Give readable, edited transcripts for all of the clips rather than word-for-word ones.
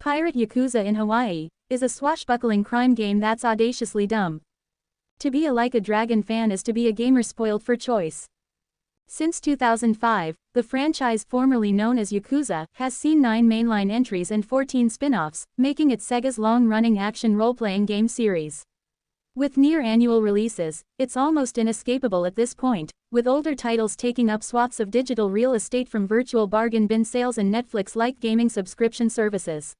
Pirate Yakuza in Hawaii is a swashbuckling crime game that's audaciously dumb. To be a Like a Dragon fan is to be a gamer spoiled for choice. Since 2005, the franchise formerly known as Yakuza has seen 9 mainline entries and 14 spin-offs, making it Sega's long-running action role-playing game series. With near-annual releases, it's almost inescapable at this point, with older titles taking up swaths of digital real estate from virtual bargain bin sales and Netflix-like gaming subscription services.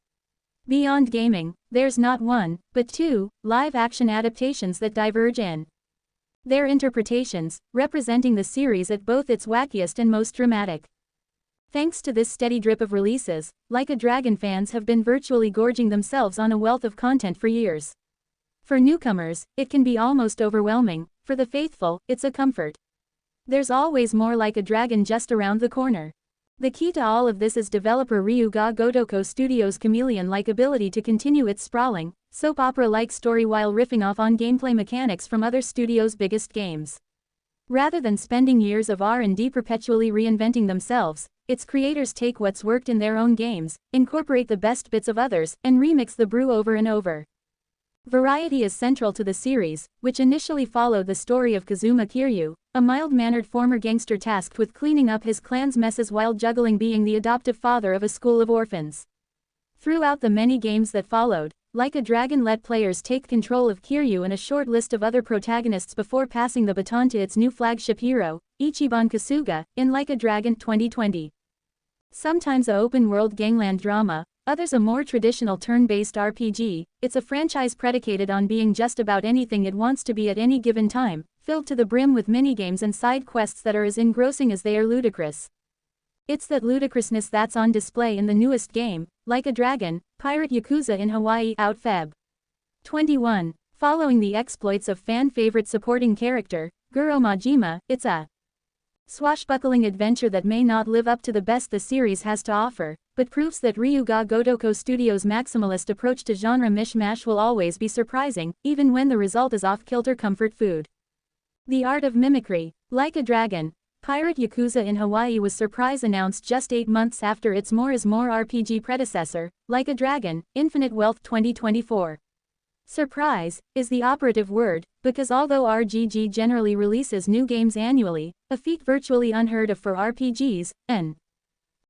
Beyond gaming, there's not one, but 2, live-action adaptations that diverge in their interpretations, representing the series at both its wackiest and most dramatic. Thanks to this steady drip of releases, Like a Dragon fans have been virtually gorging themselves on a wealth of content for years. For newcomers, it can be almost overwhelming. For the faithful, it's a comfort. There's always more Like a Dragon just around the corner. The key to all of this is developer Ryuga Gotoku Studios' chameleon-like ability to continue its sprawling, soap opera-like story while riffing off on gameplay mechanics from other studios' biggest games. Rather than spending years of R&D perpetually reinventing themselves, its creators take what's worked in their own games, incorporate the best bits of others, and remix the brew over and over. Variety is central to the series, which initially followed the story of Kazuma Kiryu, a mild-mannered former gangster tasked with cleaning up his clan's messes while juggling being the adoptive father of a school of orphans. Throughout the many games that followed, Like a Dragon let players take control of Kiryu and a short list of other protagonists before passing the baton to its new flagship hero, Ichiban Kasuga, in Like a Dragon 2020. Sometimes a open-world gangland drama, others a more traditional turn-based RPG, it's a franchise predicated on being just about anything it wants to be at any given time, filled to the brim with minigames and side quests that are as engrossing as they are ludicrous. It's that ludicrousness that's on display in the newest game, Like a Dragon, Pirate Yakuza in Hawaii, out Feb. 21. Following the exploits of fan-favorite supporting character, Guro Majima, it's a swashbuckling adventure that may not live up to the best the series has to offer, but proves that Ryuga Gotoku Studios' maximalist approach to genre mishmash will always be surprising, even when the result is off-kilter comfort food. The art of mimicry. Like a Dragon, Pirate Yakuza in Hawaii was surprise announced just 8 months after its More is More RPG predecessor, Like a Dragon, Infinite Wealth 2024. Surprise is the operative word, because although RGG generally releases new games annually, a feat virtually unheard of for RPGs, an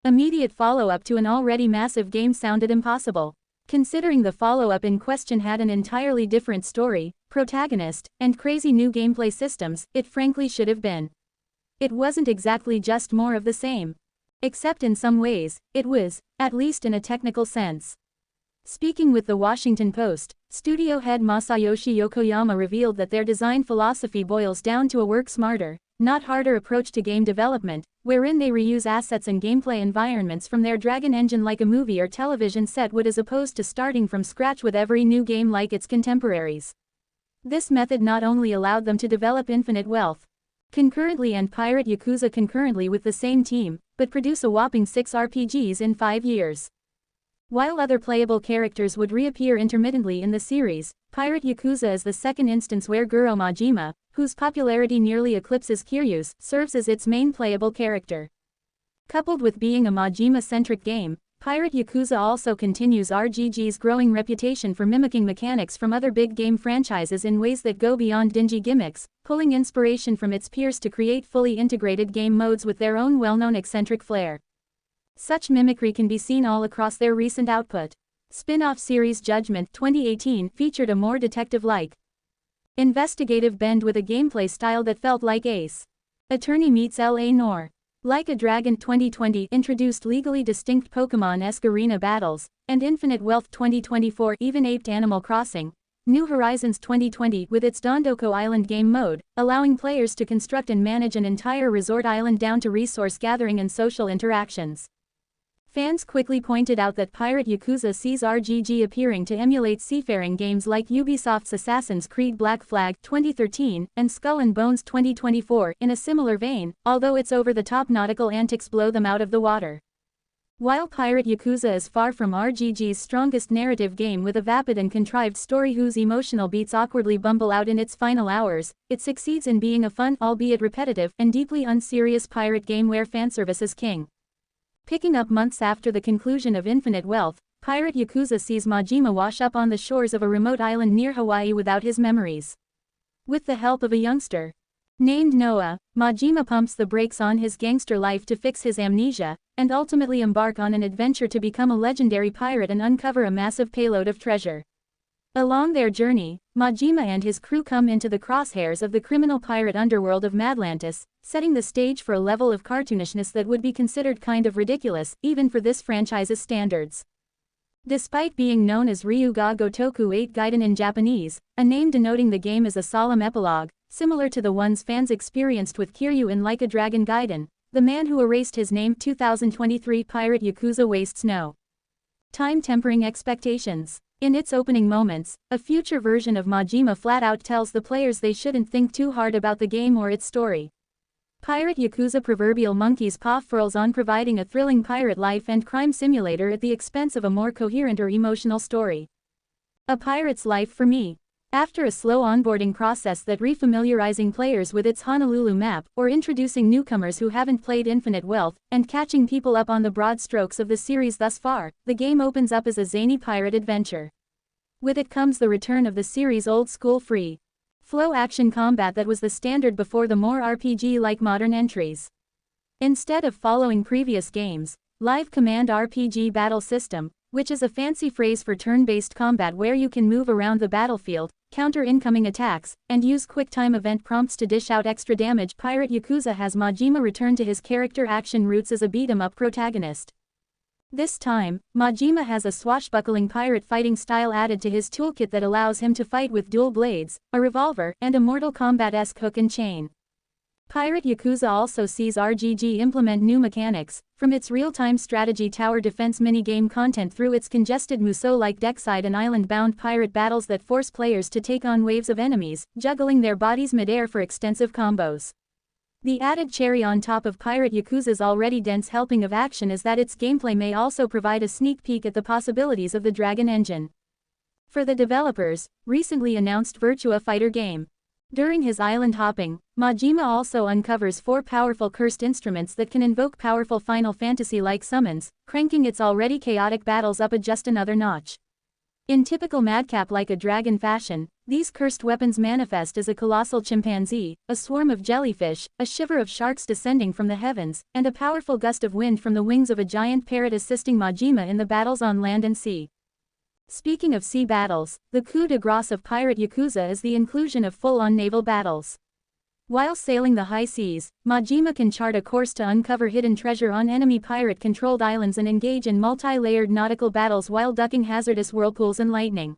immediate follow-up to an already massive game sounded impossible. Considering the follow-up in question had an entirely different story, protagonist, and crazy new gameplay systems, it frankly should have been. It wasn't exactly just more of the same. Except in some ways, it was, at least in a technical sense. Speaking with the Washington Post, studio head Masayoshi Yokoyama revealed that their design philosophy boils down to a work smarter, not harder approach to game development, wherein they reuse assets and gameplay environments from their Dragon engine like a movie or television set would, as opposed to starting from scratch with every new game like its contemporaries. This method not only allowed them to develop Infinite Wealth concurrently and Pirate Yakuza concurrently with the same team, but produce a whopping 6 RPGs in 5 years. While other playable characters would reappear intermittently in the series, Pirate Yakuza is the second instance where Guro Majima, whose popularity nearly eclipses Kiryu's, serves as its main playable character. Coupled with being a Majima-centric game, Pirate Yakuza also continues RGG's growing reputation for mimicking mechanics from other big game franchises in ways that go beyond dingy gimmicks, pulling inspiration from its peers to create fully integrated game modes with their own well-known eccentric flair. Such mimicry can be seen all across their recent output. Spin-off series Judgment 2018 featured a more detective-like, investigative bend with a gameplay style that felt like Ace Attorney meets L.A. Noire. Like a Dragon 2020 introduced legally distinct Pokémon-esque arena battles, and Infinite Wealth 2024 even aped Animal Crossing. New Horizons 2020 with its Dondoko Island game mode, allowing players to construct and manage an entire resort island down to resource gathering and social interactions. Fans quickly pointed out that Pirate Yakuza sees RGG appearing to emulate seafaring games like Ubisoft's Assassin's Creed Black Flag 2013 and Skull and Bones 2024 in a similar vein, although its over-the-top nautical antics blow them out of the water. While Pirate Yakuza is far from RGG's strongest narrative game with a vapid and contrived story whose emotional beats awkwardly bumble out in its final hours, it succeeds in being a fun, albeit repetitive, and deeply unserious pirate game where fanservice is king. Picking up months after the conclusion of Infinite Wealth, Pirate Yakuza sees Majima wash up on the shores of a remote island near Hawaii without his memories. With the help of a youngster named Noah, Majima pumps the brakes on his gangster life to fix his amnesia, and ultimately embark on an adventure to become a legendary pirate and uncover a massive payload of treasure. Along their journey, Majima and his crew come into the crosshairs of the criminal pirate underworld of Madlantis, setting the stage for a level of cartoonishness that would be considered kind of ridiculous, even for this franchise's standards. Despite being known as Ryuga Gotoku 8 Gaiden in Japanese, a name denoting the game as a solemn epilogue, similar to the ones fans experienced with Kiryu in Like a Dragon Gaiden, the man who erased his name 2023 Pirate Yakuza wastes no time tempering expectations. In its opening moments, a future version of Majima flat out tells the players they shouldn't think too hard about the game or its story. Pirate Yakuza proverbial monkey's paw furls on providing a thrilling pirate life and crime simulator at the expense of a more coherent or emotional story. A pirate's life for me. After a slow onboarding process that refamiliarizing players with its Honolulu map, or introducing newcomers who haven't played Infinite Wealth, and catching people up on the broad strokes of the series thus far, the game opens up as a zany pirate adventure. With it comes the return of the series' old-school free-flow action combat that was the standard before the more RPG-like modern entries. Instead of following previous games, Live Command RPG Battle System, which is a fancy phrase for turn-based combat where you can move around the battlefield, counter incoming attacks, and use quick-time event prompts to dish out extra damage, Pirate Yakuza has Majima return to his character action roots as a beat-em-up protagonist. This time, Majima has a swashbuckling pirate fighting style added to his toolkit that allows him to fight with dual blades, a revolver, and a Mortal Kombat-esque hook and chain. Pirate Yakuza also sees RGG implement new mechanics, from its real-time strategy tower defense minigame content through its congested Musou-like deckside and island-bound pirate battles that force players to take on waves of enemies, juggling their bodies mid-air for extensive combos. The added cherry on top of Pirate Yakuza's already dense helping of action is that its gameplay may also provide a sneak peek at the possibilities of the Dragon Engine. For the developers, recently announced Virtua Fighter game. During his island hopping, Majima also uncovers 4 powerful cursed instruments that can invoke powerful Final Fantasy-like summons, cranking its already chaotic battles up just another notch. In typical madcap Like a Dragon fashion, these cursed weapons manifest as a colossal chimpanzee, a swarm of jellyfish, a shiver of sharks descending from the heavens, and a powerful gust of wind from the wings of a giant parrot assisting Majima in the battles on land and sea. Speaking of sea battles, the coup de grace of Pirate Yakuza is the inclusion of full-on naval battles. While sailing the high seas, Majima can chart a course to uncover hidden treasure on enemy pirate-controlled islands and engage in multi-layered nautical battles while ducking hazardous whirlpools and lightning.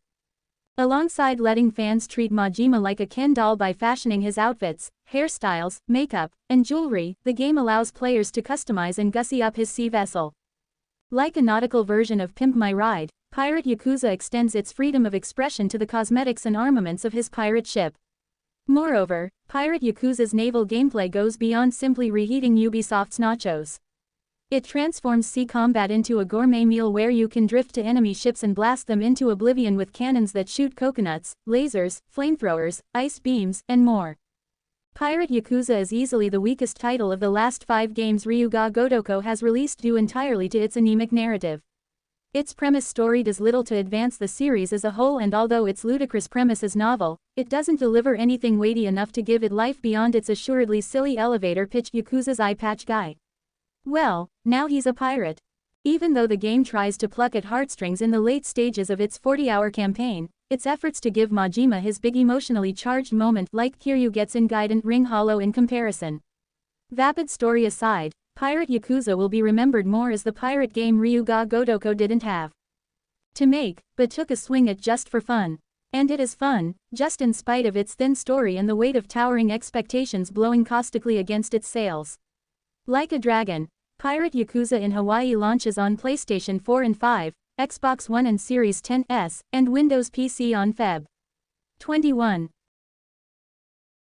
Alongside letting fans treat Majima like a Ken doll by fashioning his outfits, hairstyles, makeup, and jewelry, the game allows players to customize and gussy up his sea vessel. Like a nautical version of Pimp My Ride, Pirate Yakuza extends its freedom of expression to the cosmetics and armaments of his pirate ship. Moreover, Pirate Yakuza's naval gameplay goes beyond simply reheating Ubisoft's nachos. It transforms sea combat into a gourmet meal where you can drift to enemy ships and blast them into oblivion with cannons that shoot coconuts, lasers, flamethrowers, ice beams, and more. Pirate Yakuza is easily the weakest title of the last 5 games Ryuga Gotoku has released due entirely to its anemic narrative. Its premise story does little to advance the series as a whole, and although its ludicrous premise is novel, it doesn't deliver anything weighty enough to give it life beyond its assuredly silly elevator pitch Yakuza's eye patch guy. Well, now he's a pirate. Even though the game tries to pluck at heartstrings in the late stages of its 40-hour campaign, its efforts to give Majima his big emotionally charged moment like Kiryu gets in Gaiden ring hollow in comparison. Vapid story aside, Pirate Yakuza will be remembered more as the pirate game Ryuga Gotoku didn't have to make, but took a swing at just for fun. And it is fun, just in spite of its thin story and the weight of towering expectations blowing caustically against its sails. Like a Dragon, Pirate Yakuza in Hawaii launches on PlayStation 4 and 5, Xbox One and Series 10s, and Windows PC on Feb. 21.